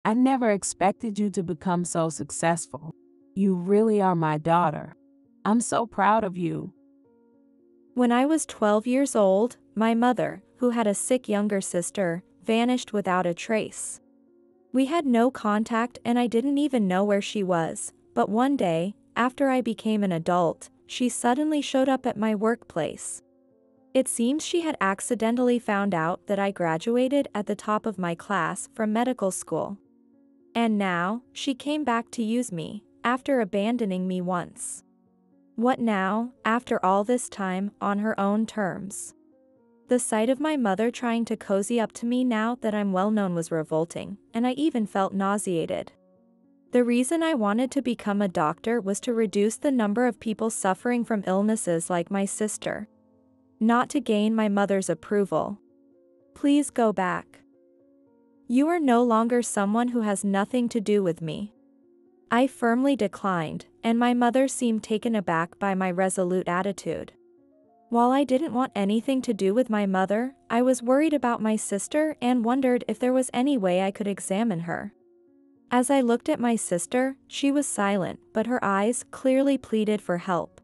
I never expected you to become so successful. You really are my daughter. I'm so proud of you. When I was 12 years old, my mother, who had a sick younger sister, vanished without a trace. We had no contact and I didn't even know where she was, but one day, after I became an adult, she suddenly showed up at my workplace. It seems she had accidentally found out that I graduated at the top of my class from medical school. And now, she came back to use me, after abandoning me once. What now, after all this time, on her own terms? The sight of my mother trying to cozy up to me now that I'm well known was revolting, and I even felt nauseated. The reason I wanted to become a doctor was to reduce the number of people suffering from illnesses like my sister. Not to gain my mother's approval. Please go back. You are no longer someone who has nothing to do with me. I firmly declined, and my mother seemed taken aback by my resolute attitude. While I didn't want anything to do with my mother, I was worried about my sister and wondered if there was any way I could examine her. As I looked at my sister, she was silent, but her eyes clearly pleaded for help.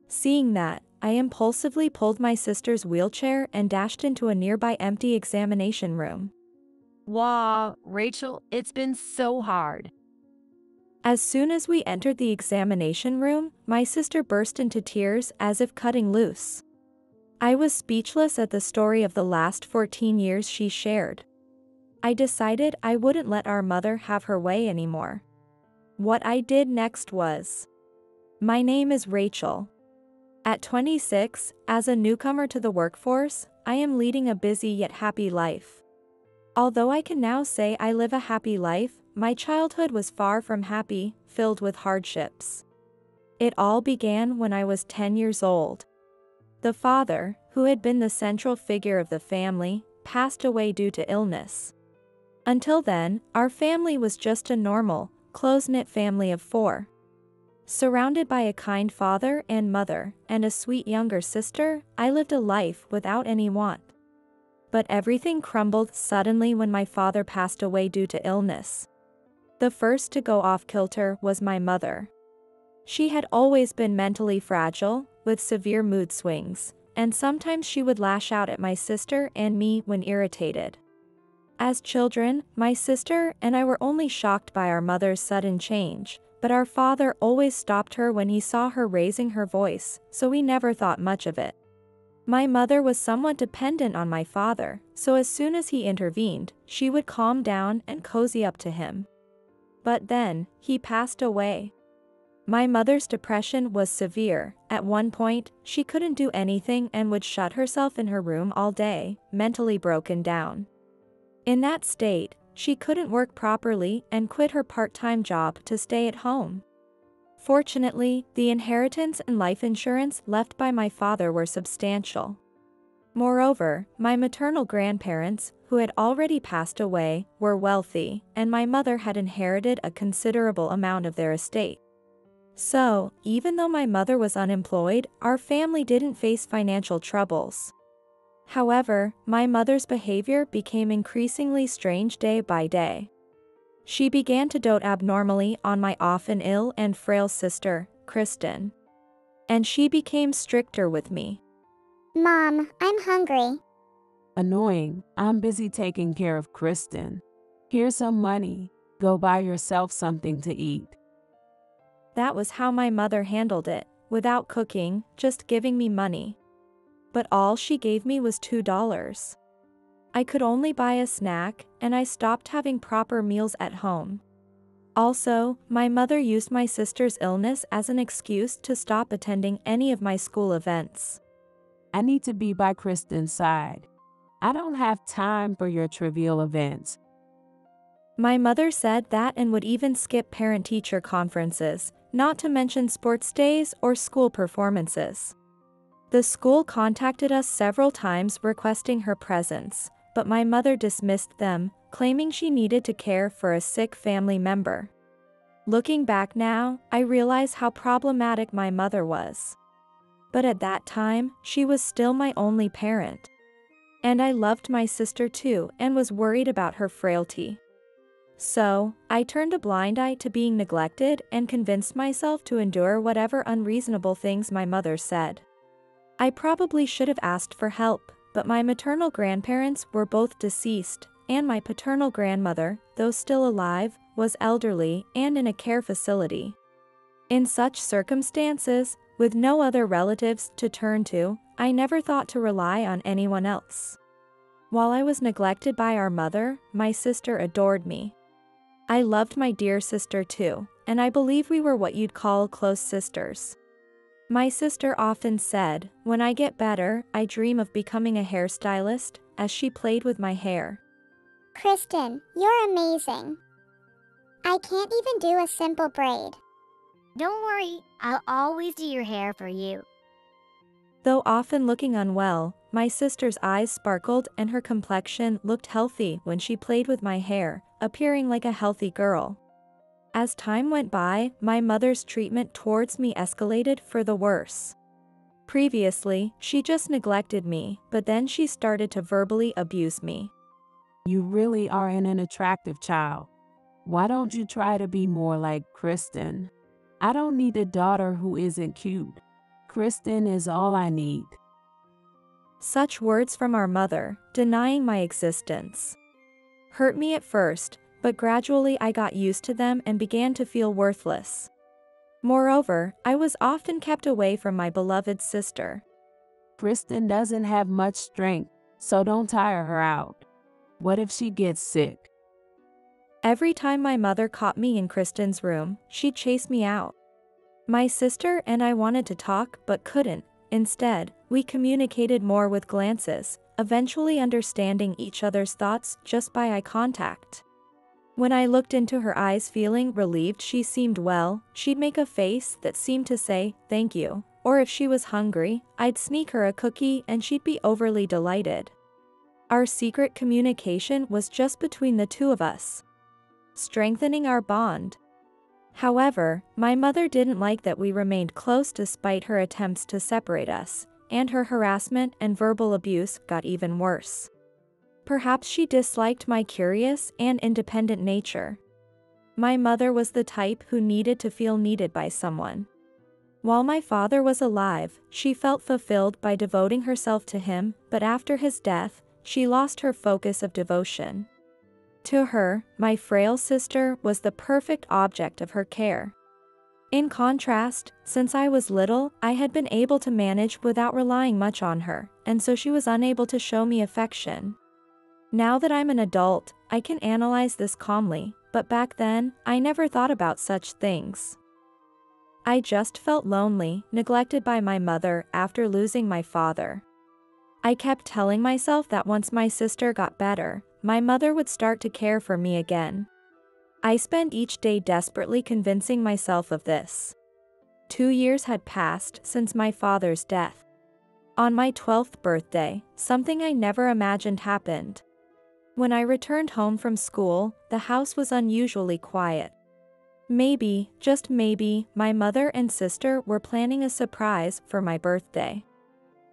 Seeing that, I impulsively pulled my sister's wheelchair and dashed into a nearby empty examination room. Wow, Rachel, it's been so hard. As soon as we entered the examination room, my sister burst into tears as if cutting loose. I was speechless at the story of the last 14 years she shared. I decided I wouldn't let our mother have her way anymore. What I did next was, my name is Rachel. At 26, as a newcomer to the workforce, I am leading a busy yet happy life. Although I can now say I live a happy life, my childhood was far from happy, filled with hardships. It all began when I was 10 years old. The father, who had been the central figure of the family, passed away due to illness. Until then, our family was just a normal, close-knit family of 4. Surrounded by a kind father and mother, and a sweet younger sister, I lived a life without any want. But everything crumbled suddenly when my father passed away due to illness. The first to go off kilter was my mother. She had always been mentally fragile, with severe mood swings, and sometimes she would lash out at my sister and me when irritated. As children, my sister and I were only shocked by our mother's sudden change, but our father always stopped her when he saw her raising her voice, so we never thought much of it. My mother was somewhat dependent on my father, so as soon as he intervened, she would calm down and cozy up to him. But then, he passed away. My mother's depression was severe. At one point, she couldn't do anything and would shut herself in her room all day, mentally broken down. In that state, she couldn't work properly and quit her part-time job to stay at home. Fortunately, the inheritance and life insurance left by my father were substantial. Moreover, my maternal grandparents, who had already passed away, were wealthy, and my mother had inherited a considerable amount of their estate. So, even though my mother was unemployed, our family didn't face financial troubles. However, my mother's behavior became increasingly strange day by day. She began to dote abnormally on my often ill and frail sister, Kristen. And she became stricter with me. Mom, I'm hungry. Annoying. I'm busy taking care of Kristen. Here's some money. Go buy yourself something to eat. That was how my mother handled it, without cooking, just giving me money. But all she gave me was $2. I could only buy a snack, and I stopped having proper meals at home. Also, my mother used my sister's illness as an excuse to stop attending any of my school events. I need to be by Kristen's side. I don't have time for your trivial events. My mother said that and would even skip parent-teacher conferences, not to mention sports days or school performances. The school contacted us several times requesting her presence, but my mother dismissed them, claiming she needed to care for a sick family member. Looking back now, I realize how problematic my mother was. But at that time, she was still my only parent. And I loved my sister too and was worried about her frailty. So, I turned a blind eye to being neglected and convinced myself to endure whatever unreasonable things my mother said. I probably should have asked for help, but my maternal grandparents were both deceased, and my paternal grandmother, though still alive, was elderly and in a care facility. In such circumstances, with no other relatives to turn to, I never thought to rely on anyone else. While I was neglected by our mother, my sister adored me. I loved my dear sister too, and I believe we were what you'd call close sisters. My sister often said, "When I get better, I dream of becoming a hairstylist," as she played with my hair. Kristen, you're amazing. I can't even do a simple braid. Don't worry, I'll always do your hair for you. Though often looking unwell, my sister's eyes sparkled and her complexion looked healthy when she played with my hair, appearing like a healthy girl. As time went by, my mother's treatment towards me escalated for the worse. Previously, she just neglected me, but then she started to verbally abuse me. You really are an attractive child. Why don't you try to be more like Kristen? I don't need a daughter who isn't cute. Kristen is all I need. Such words from our mother, denying my existence, hurt me at first, but gradually I got used to them and began to feel worthless. Moreover, I was often kept away from my beloved sister. Kristen doesn't have much strength, so don't tire her out. What if she gets sick? Every time my mother caught me in Kristen's room, she'd chase me out. My sister and I wanted to talk but couldn't. Instead, we communicated more with glances, eventually understanding each other's thoughts just by eye contact. When I looked into her eyes feeling relieved she seemed well, she'd make a face that seemed to say, "Thank you," or if she was hungry, I'd sneak her a cookie and she'd be overly delighted. Our secret communication was just between the two of us, strengthening our bond. However, my mother didn't like that we remained close despite her attempts to separate us, and her harassment and verbal abuse got even worse. Perhaps she disliked my curious and independent nature. My mother was the type who needed to feel needed by someone. While my father was alive, she felt fulfilled by devoting herself to him, but after his death, she lost her focus of devotion. To her, my frail sister was the perfect object of her care. In contrast, since I was little, I had been able to manage without relying much on her, and so she was unable to show me affection. Now that I'm an adult, I can analyze this calmly, but back then, I never thought about such things. I just felt lonely, neglected by my mother after losing my father. I kept telling myself that once my sister got better, my mother would start to care for me again. I spent each day desperately convincing myself of this. 2 years had passed since my father's death. On my 12th birthday, something I never imagined happened. When I returned home from school, the house was unusually quiet. Maybe, just maybe, my mother and sister were planning a surprise for my birthday.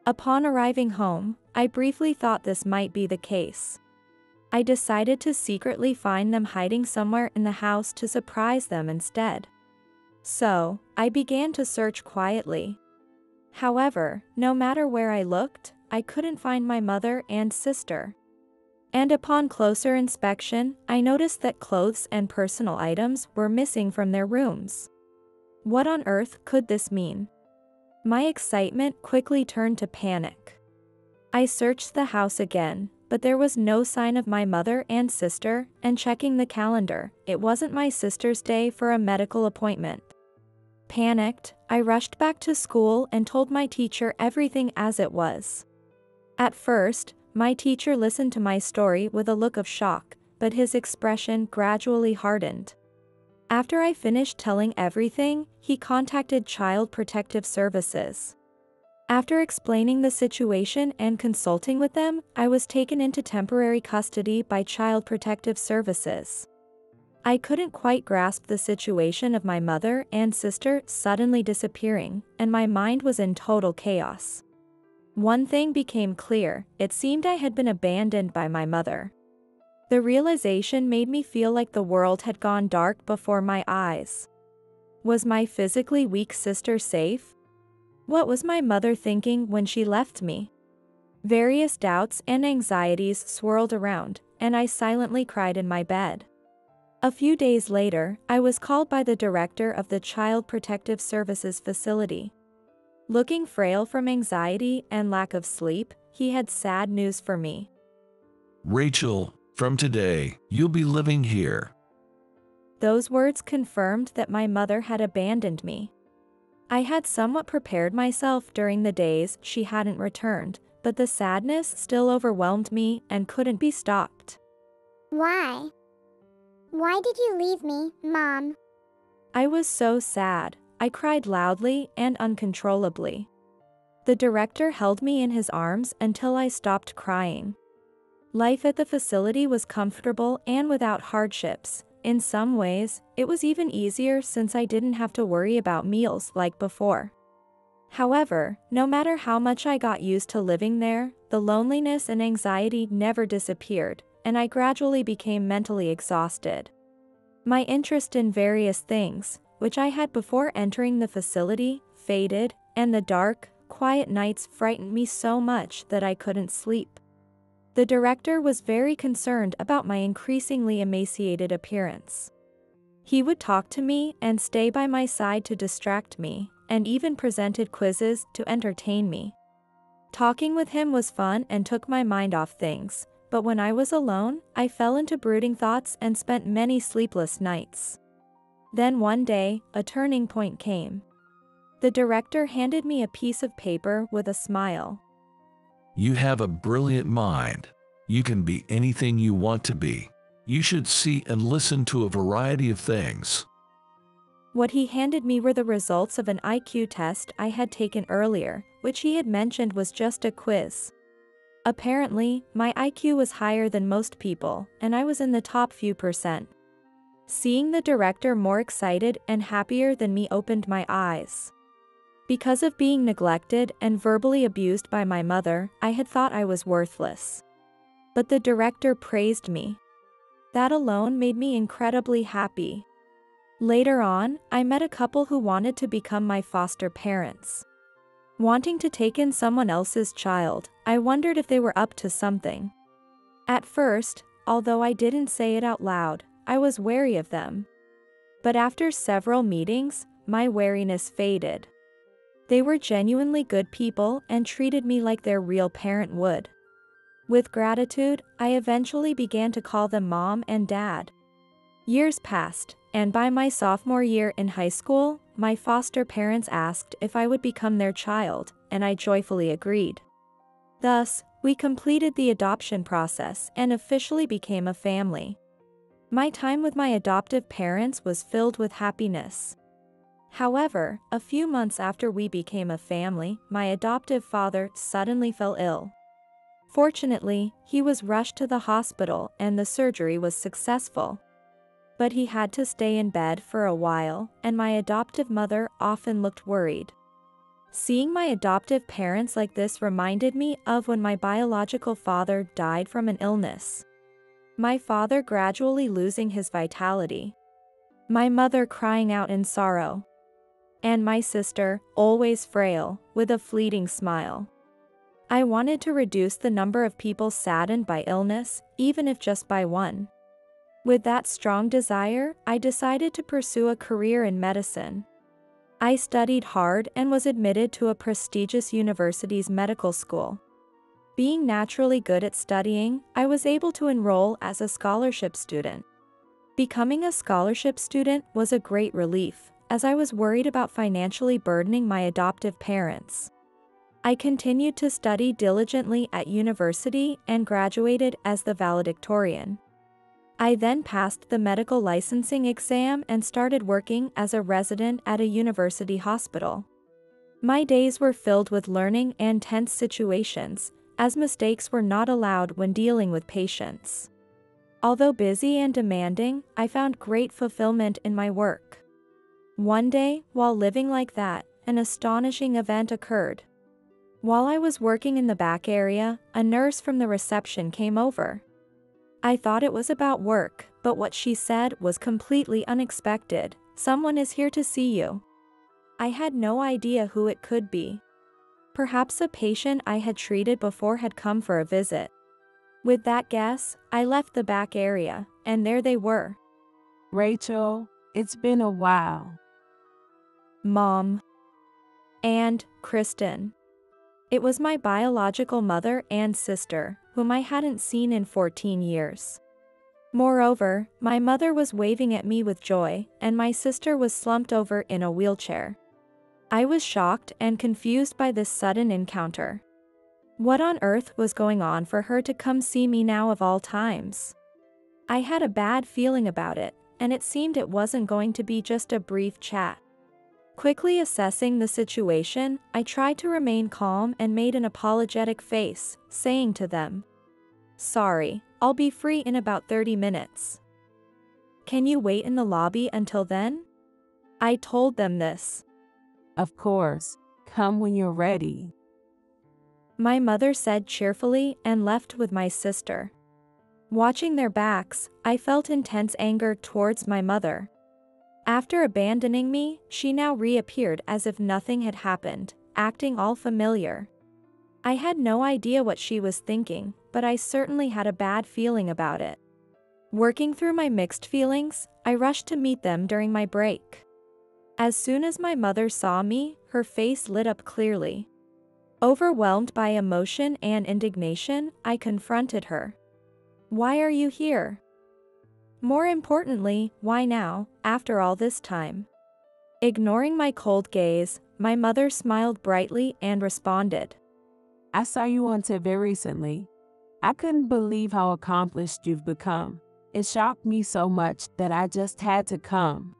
Upon arriving home, I briefly thought this might be the case. I decided to secretly find them hiding somewhere in the house to surprise them instead. So, I began to search quietly. However, no matter where I looked, I couldn't find my mother and sister. And upon closer inspection, I noticed that clothes and personal items were missing from their rooms. What on earth could this mean? My excitement quickly turned to panic. I searched the house again, but there was no sign of my mother and sister, and checking the calendar, it wasn't my sister's day for a medical appointment. Panicked, I rushed back to school and told my teacher everything as it was. At first, my teacher listened to my story with a look of shock, but his expression gradually hardened. After I finished telling everything, he contacted Child Protective Services. After explaining the situation and consulting with them, I was taken into temporary custody by Child Protective Services. I couldn't quite grasp the situation of my mother and sister suddenly disappearing, and my mind was in total chaos. One thing became clear: it seemed I had been abandoned by my mother. The realization made me feel like the world had gone dark before my eyes. Was my physically weak sister safe? What was my mother thinking when she left me? Various doubts and anxieties swirled around, and I silently cried in my bed. A few days later, I was called by the director of the Child Protective Services facility. Looking frail from anxiety and lack of sleep, he had sad news for me. Rachel, from today, you'll be living here. Those words confirmed that my mother had abandoned me. I had somewhat prepared myself during the days she hadn't returned, but the sadness still overwhelmed me and couldn't be stopped. Why? Why did you leave me, Mom? I was so sad. I cried loudly and uncontrollably. The director held me in his arms until I stopped crying. Life at the facility was comfortable and without hardships. In some ways, it was even easier since I didn't have to worry about meals like before. However, no matter how much I got used to living there, the loneliness and anxiety never disappeared, and I gradually became mentally exhausted. My interest in various things, which I had before entering the facility, faded, and the dark, quiet nights frightened me so much that I couldn't sleep. The director was very concerned about my increasingly emaciated appearance. He would talk to me and stay by my side to distract me, and even presented quizzes to entertain me. Talking with him was fun and took my mind off things, but when I was alone, I fell into brooding thoughts and spent many sleepless nights. Then one day, a turning point came. The director handed me a piece of paper with a smile. You have a brilliant mind. You can be anything you want to be. You should see and listen to a variety of things. What he handed me were the results of an IQ test I had taken earlier, which he had mentioned was just a quiz. Apparently, my IQ was higher than most people, and I was in the top few percent. Seeing the director more excited and happier than me opened my eyes. Because of being neglected and verbally abused by my mother, I had thought I was worthless. But the director praised me. That alone made me incredibly happy. Later on, I met a couple who wanted to become my foster parents. Wanting to take in someone else's child, I wondered if they were up to something. At first, although I didn't say it out loud, I was wary of them. But after several meetings, my wariness faded. They were genuinely good people and treated me like their real parent would. With gratitude, I eventually began to call them Mom and Dad. Years passed, and by my sophomore year in high school, my foster parents asked if I would become their child, and I joyfully agreed. Thus, we completed the adoption process and officially became a family. My time with my adoptive parents was filled with happiness. However, a few months after we became a family, my adoptive father suddenly fell ill. Fortunately, he was rushed to the hospital and the surgery was successful. But he had to stay in bed for a while, and my adoptive mother often looked worried. Seeing my adoptive parents like this reminded me of when my biological father died from an illness. My father gradually losing his vitality. My mother crying out in sorrow. And my sister, always frail, with a fleeting smile. I wanted to reduce the number of people saddened by illness, even if just by one. With that strong desire, I decided to pursue a career in medicine. I studied hard and was admitted to a prestigious university's medical school. Being naturally good at studying, I was able to enroll as a scholarship student. Becoming a scholarship student was a great relief, as I was worried about financially burdening my adoptive parents. I continued to study diligently at university and graduated as the valedictorian. I then passed the medical licensing exam and started working as a resident at a university hospital. My days were filled with learning and tense situations, as mistakes were not allowed when dealing with patients. Although busy and demanding, I found great fulfillment in my work. One day, while living like that, an astonishing event occurred. While I was working in the back area, a nurse from the reception came over. I thought it was about work, but what she said was completely unexpected. Someone is here to see you. I had no idea who it could be. Perhaps a patient I had treated before had come for a visit. With that guess, I left the back area, and there they were. Rachel, it's been a while. Mom. And Kristen. It was my biological mother and sister, whom I hadn't seen in 14 years. Moreover, my mother was waving at me with joy, and my sister was slumped over in a wheelchair. I was shocked and confused by this sudden encounter. What on earth was going on for her to come see me now of all times? I had a bad feeling about it, and it seemed it wasn't going to be just a brief chat. Quickly assessing the situation, I tried to remain calm and made an apologetic face, saying to them, "Sorry, I'll be free in about 30 minutes. Can you wait in the lobby until then?" I told them this. Of course, come when you're ready. My mother said cheerfully and left with my sister. Watching their backs, I felt intense anger towards my mother. After abandoning me, she now reappeared as if nothing had happened, acting all familiar. I had no idea what she was thinking, but I certainly had a bad feeling about it. Working through my mixed feelings, I rushed to meet them during my break. As soon as my mother saw me, her face lit up clearly. Overwhelmed by emotion and indignation, I confronted her. "Why are you here? More importantly, why now, after all this time?" Ignoring my cold gaze, my mother smiled brightly and responded, I saw you on TV recently. I couldn't believe how accomplished you've become. It shocked me so much that I just had to come.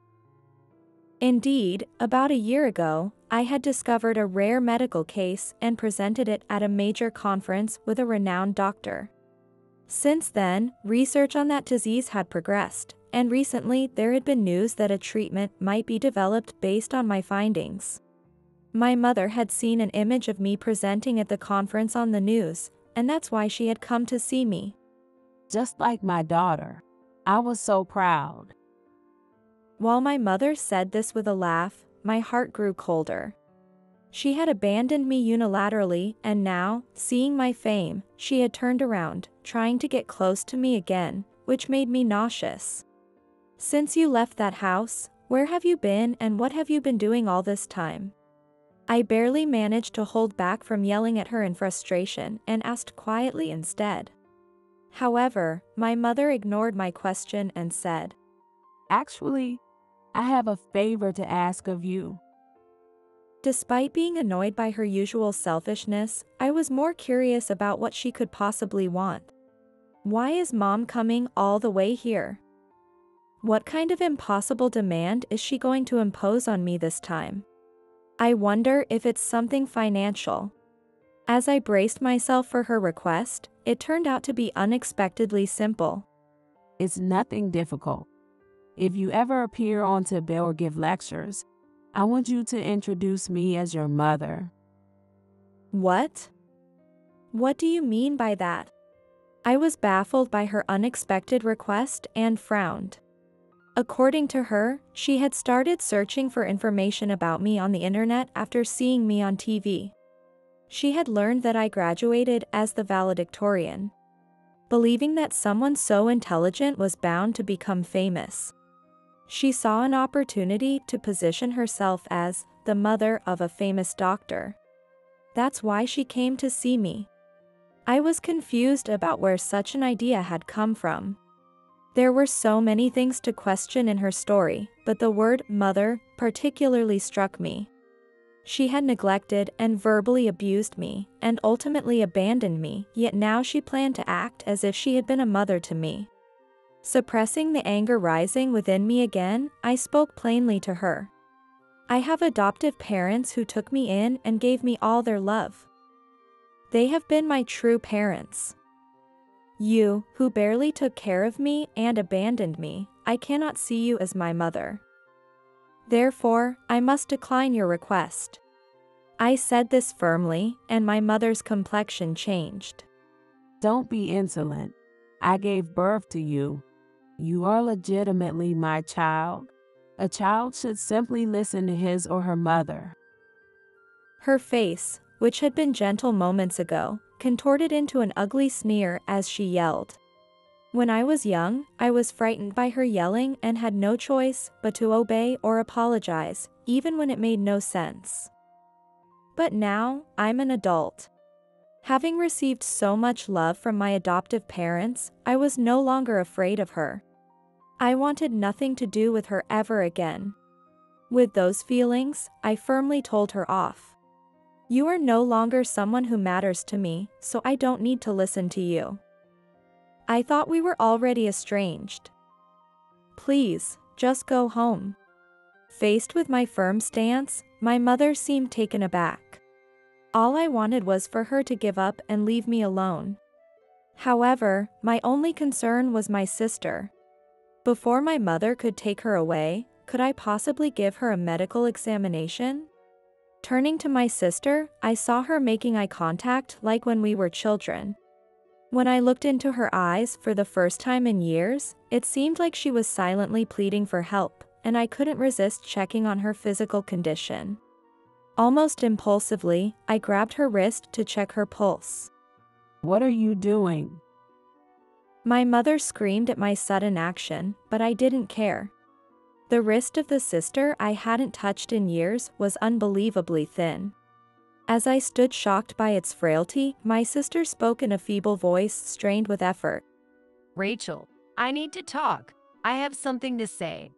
Indeed, about a year ago, I had discovered a rare medical case and presented it at a major conference with a renowned doctor. Since then, research on that disease had progressed, and recently there had been news that a treatment might be developed based on my findings. My mother had seen an image of me presenting at the conference on the news, and that's why she had come to see me. Just like my daughter. I was so proud. While my mother said this with a laugh, my heart grew colder. She had abandoned me unilaterally, and now, seeing my fame, she had turned around, trying to get close to me again, which made me nauseous. "Since you left that house, where have you been and what have you been doing all this time?" I barely managed to hold back from yelling at her in frustration and asked quietly instead. However, my mother ignored my question and said, Actually, I have a favor to ask of you. Despite being annoyed by her usual selfishness, I was more curious about what she could possibly want. Why is Mom coming all the way here? What kind of impossible demand is she going to impose on me this time? I wonder if it's something financial. As I braced myself for her request, it turned out to be unexpectedly simple. It's nothing difficult. If you ever appear on TV or give lectures, I want you to introduce me as your mother. What? What do you mean by that? I was baffled by her unexpected request and frowned. According to her, she had started searching for information about me on the internet after seeing me on TV. She had learned that I graduated as the valedictorian. Believing that someone so intelligent was bound to become famous, she saw an opportunity to position herself as the mother of a famous doctor. That's why she came to see me. I was confused about where such an idea had come from. There were so many things to question in her story, but the word mother particularly struck me. She had neglected and verbally abused me, and ultimately abandoned me, yet now she planned to act as if she had been a mother to me. Suppressing the anger rising within me again, I spoke plainly to her. I have adoptive parents who took me in and gave me all their love. They have been my true parents. You, who barely took care of me and abandoned me, I cannot see you as my mother. Therefore, I must decline your request. I said this firmly, and my mother's complexion changed. Don't be insolent. I gave birth to you. You are legitimately my child. A child should simply listen to his or her mother. Her face, which had been gentle moments ago, contorted into an ugly sneer as she yelled. When I was young, I was frightened by her yelling and had no choice but to obey or apologize, even when it made no sense. But now, I'm an adult. Having received so much love from my adoptive parents, I was no longer afraid of her. I wanted nothing to do with her ever again. With those feelings, I firmly told her off. You are no longer someone who matters to me, so I don't need to listen to you. I thought we were already estranged. Please, just go home. Faced with my firm stance, my mother seemed taken aback. All I wanted was for her to give up and leave me alone. However, my only concern was my sister. Before my mother could take her away, could I possibly give her a medical examination? Turning to my sister, I saw her making eye contact like when we were children. When I looked into her eyes for the first time in years, it seemed like she was silently pleading for help, and I couldn't resist checking on her physical condition. Almost impulsively, I grabbed her wrist to check her pulse. What are you doing? My mother screamed at my sudden action, but I didn't care. The wrist of the sister I hadn't touched in years was unbelievably thin. As I stood shocked by its frailty, my sister spoke in a feeble voice strained with effort. Rachel, I need to talk. I have something to say.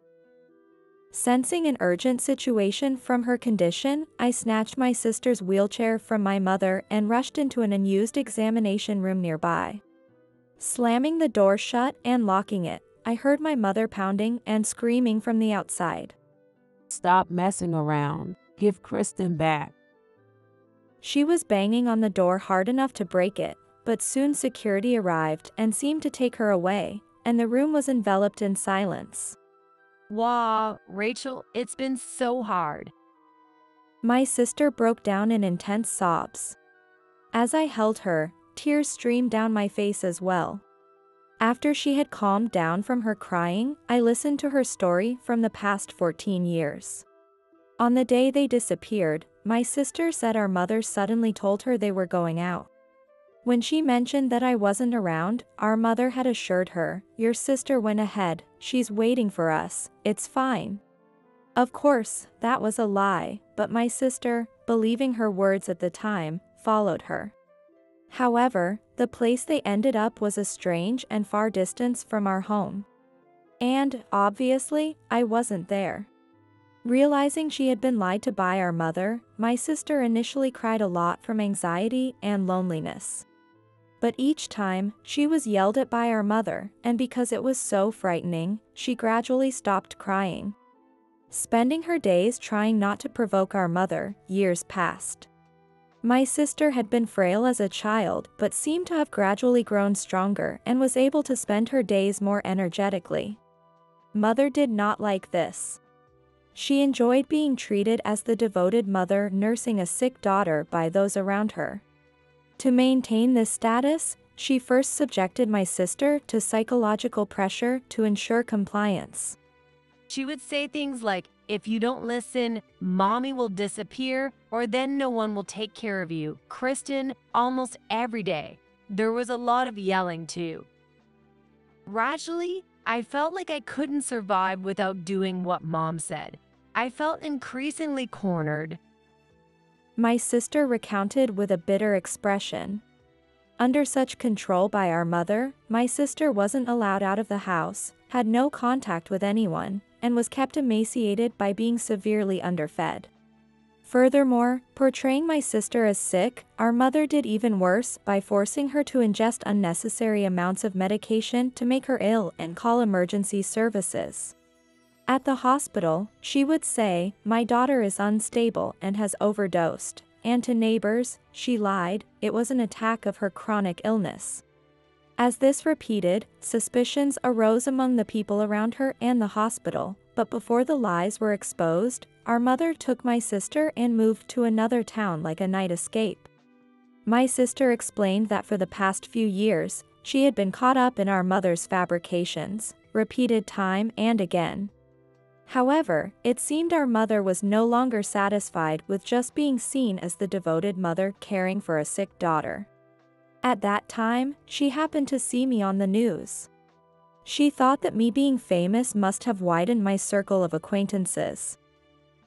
Sensing an urgent situation from her condition, I snatched my sister's wheelchair from my mother and rushed into an unused examination room nearby. Slamming the door shut and locking it, I heard my mother pounding and screaming from the outside. Stop messing around. Give Kristen back. She was banging on the door hard enough to break it, but soon security arrived and seemed to take her away, and the room was enveloped in silence. Wow, Rachel, it's been so hard. My sister broke down in intense sobs. As I held her, tears streamed down my face as well. After she had calmed down from her crying, I listened to her story from the past 14 years. On the day they disappeared, my sister said our mother suddenly told her they were going out. When she mentioned that I wasn't around, our mother had assured her, "Your sister went ahead, she's waiting for us, it's fine." Of course, that was a lie, but my sister, believing her words at the time, followed her. However, the place they ended up was a strange and far distance from our home. And, obviously, I wasn't there. Realizing she had been lied to by our mother, my sister initially cried a lot from anxiety and loneliness. But each time, she was yelled at by our mother, and because it was so frightening, she gradually stopped crying. Spending her days trying not to provoke our mother, years passed. My sister had been frail as a child but seemed to have gradually grown stronger and was able to spend her days more energetically. Mother did not like this. She enjoyed being treated as the devoted mother nursing a sick daughter by those around her. To maintain this status, she first subjected my sister to psychological pressure to ensure compliance. She would say things like, "If you don't listen, mommy will disappear, or then no one will take care of you." Kristen, almost every day. There was a lot of yelling too. Gradually, I felt like I couldn't survive without doing what mom said. I felt increasingly cornered. My sister recounted with a bitter expression. Under such control by our mother, my sister wasn't allowed out of the house, had no contact with anyone, and was kept emaciated by being severely underfed. Furthermore, portraying my sister as sick, our mother did even worse by forcing her to ingest unnecessary amounts of medication to make her ill and call emergency services. At the hospital, she would say, "My daughter is unstable and has overdosed," and to neighbors, she lied, it was an attack of her chronic illness. As this repeated, suspicions arose among the people around her and the hospital, but before the lies were exposed, our mother took my sister and moved to another town like a night escape. My sister explained that for the past few years, she had been caught up in our mother's fabrications, repeated time and again. However, it seemed our mother was no longer satisfied with just being seen as the devoted mother caring for a sick daughter. At that time, she happened to see me on the news. She thought that me being famous must have widened my circle of acquaintances.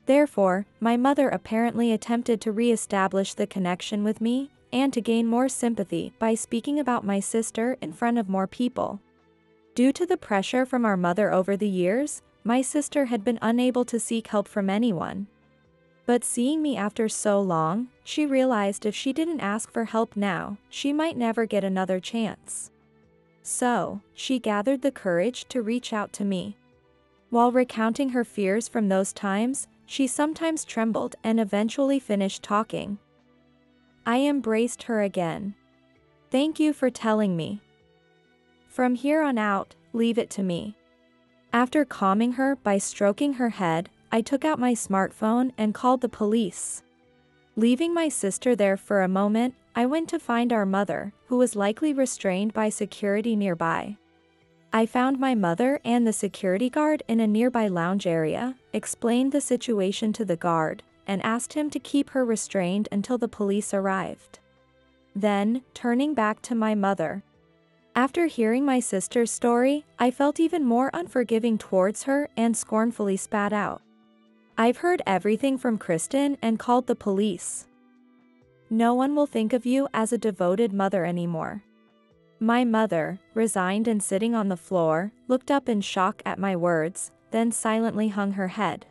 Therefore, my mother apparently attempted to re-establish the connection with me and to gain more sympathy by speaking about my sister in front of more people. Due to the pressure from our mother over the years, my sister had been unable to seek help from anyone. But seeing me after so long, she realized if she didn't ask for help now, she might never get another chance. So, she gathered the courage to reach out to me. While recounting her fears from those times, she sometimes trembled and eventually finished talking. I embraced her again. Thank you for telling me. From here on out, leave it to me. After calming her by stroking her head, I took out my smartphone and called the police. Leaving my sister there for a moment, I went to find our mother, who was likely restrained by security nearby. I found my mother and the security guard in a nearby lounge area, explained the situation to the guard, and asked him to keep her restrained until the police arrived. Then, turning back to my mother. After hearing my sister's story, I felt even more unforgiving towards her and scornfully spat out. I've heard everything from Kristen and called the police. No one will think of you as a devoted mother anymore. My mother, resigned and sitting on the floor, looked up in shock at my words, then silently hung her head.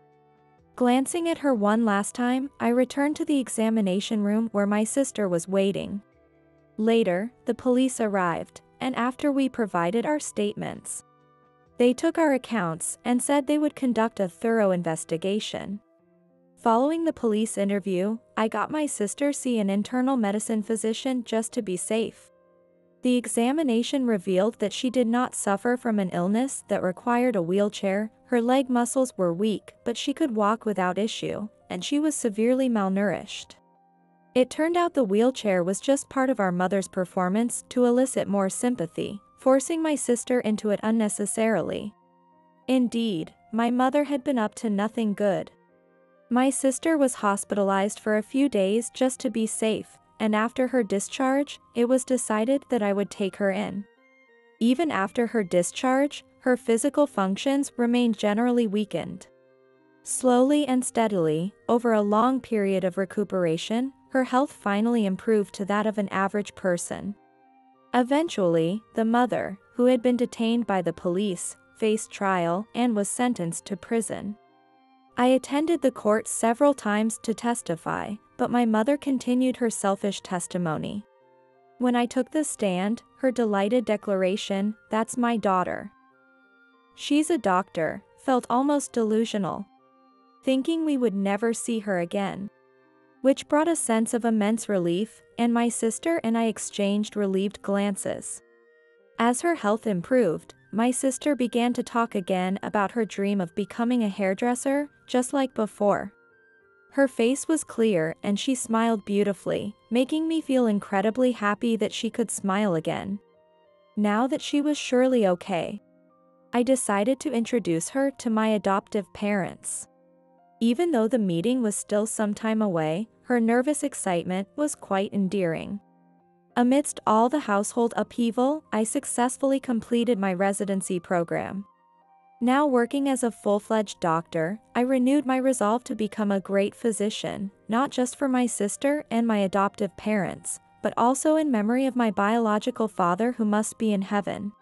Glancing at her one last time, I returned to the examination room where my sister was waiting. Later, the police arrived, and after we provided our statements, they took our accounts and said they would conduct a thorough investigation. Following the police interview, I got my sister see an internal medicine physician just to be safe. The examination revealed that she did not suffer from an illness that required a wheelchair, her leg muscles were weak but she could walk without issue, and she was severely malnourished. It turned out the wheelchair was just part of our mother's performance to elicit more sympathy, forcing my sister into it unnecessarily. Indeed, my mother had been up to nothing good. My sister was hospitalized for a few days just to be safe, and after her discharge, it was decided that I would take her in. Even after her discharge, her physical functions remained generally weakened. Slowly and steadily, over a long period of recuperation, her health finally improved to that of an average person. Eventually, the mother, who had been detained by the police, faced trial and was sentenced to prison. I attended the court several times to testify, but my mother continued her selfish testimony. When I took the stand, her delighted declaration, "That's my daughter. She's a doctor," felt almost delusional. Thinking we would never see her again. Which brought a sense of immense relief, and my sister and I exchanged relieved glances. As her health improved, my sister began to talk again about her dream of becoming a hairdresser, just like before. Her face was clear and she smiled beautifully, making me feel incredibly happy that she could smile again. Now that she was surely okay, I decided to introduce her to my adoptive parents. Even though the meeting was still some time away, her nervous excitement was quite endearing. Amidst all the household upheaval, I successfully completed my residency program. Now working as a full-fledged doctor, I renewed my resolve to become a great physician, not just for my sister and my adoptive parents, but also in memory of my biological father who must be in heaven.